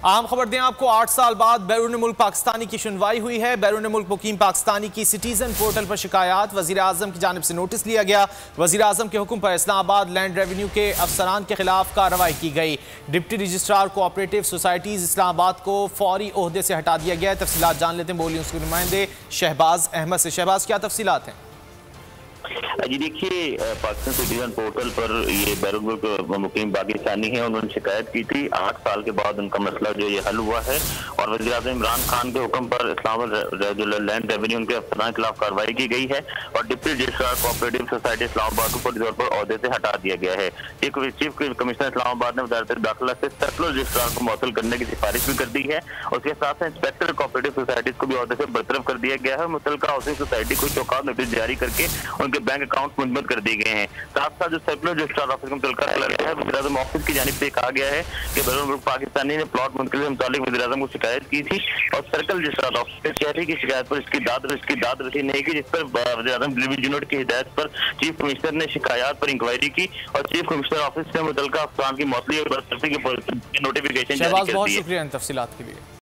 अहम खबर दें आपको, 8 साल बाद बैरून मुल्क पाकिस्तानी की सुनवाई हुई है। बैरून मुल्क मुकीम पाकिस्तानी की सिटीजन पोर्टल पर शिकायत वज़ीर आज़म की जानिब से नोटिस लिया गया। वज़ीर आज़म के हुक्म पर इस्लामाबाद लैंड रेवेन्यू के अफसरान के खिलाफ कार्रवाई की गई। Deputy registrar cooperative societies Islamabad को फौरी ओहदे से हटा दिया गया। तफसीलात जान लेते हैं, बोलिए उसके नुमाइंदे शहबाज अहमद से। शहबाज, क्या तफसीलात हैं? जी देखिए, पाकिस्तान सिटीजन पोर्टल पर ये बैरून मुल्क मुकीम पाकिस्तानी है, उन्होंने शिकायत की थी। 8 साल के बाद उनका मसला जो ये हल हुआ है और वज़ीर आज़म इमरान खान के हुक्म पर इस्लामाबाद लैंड रेवेन्यू उनके अफसरान के खिलाफ कार्रवाई की गई है और deputy registrar cooperative society Islamabad को फौरी तौर पर ओहदे से हटा दिया गया है। चीफ कमिश्नर इस्लामाबाद ने वज़ारत दाखिला से सर्कुलर रजिस्ट्रार को मुअत्तल करने की सिफारिश भी कर दी है। उसके साथ साथ इंस्पेक्टर कोऑपरेटिव सोसाइटीज को भी ओहदे से बरतरफ कर दिया गया है। मुतल्लिका हाउसिंग सोसाइटी को चौकात नोटिस जारी करके उनके बैंक अकाउंट मुंजमद कर दिए गए हैं। साथ साथ जो सर्कुलर रजिस्ट्रार ऑफिस का मुतल्लिका किया गया है, वज़ीर आज़म ऑफिस की जानिब से कहा गया है कि बैरून मुल्क पाकिस्तानी ने प्लॉट मुंतकिल से मुतालिक वज़ीर आज़म को शिकायत की थी और सर्कल रजिस्ट्रार ऑफिस चेहरे की शिकायत पर इसकी दाद रसी नहीं की, जिस पर वज़ीर आज़म डिलीवरी यूनिट की हिदायत पर चीफ कमिश्नर ने शिकायत पर इंक्वायरी की और चीफ कमिश्नर ऑफिस ने मुतल्लिका अफसरान की मौतली और बरतरफी की नोटिफिकेशन जारी कर दी है। बहुत शुक्रिया इन तफसीलात के लिए।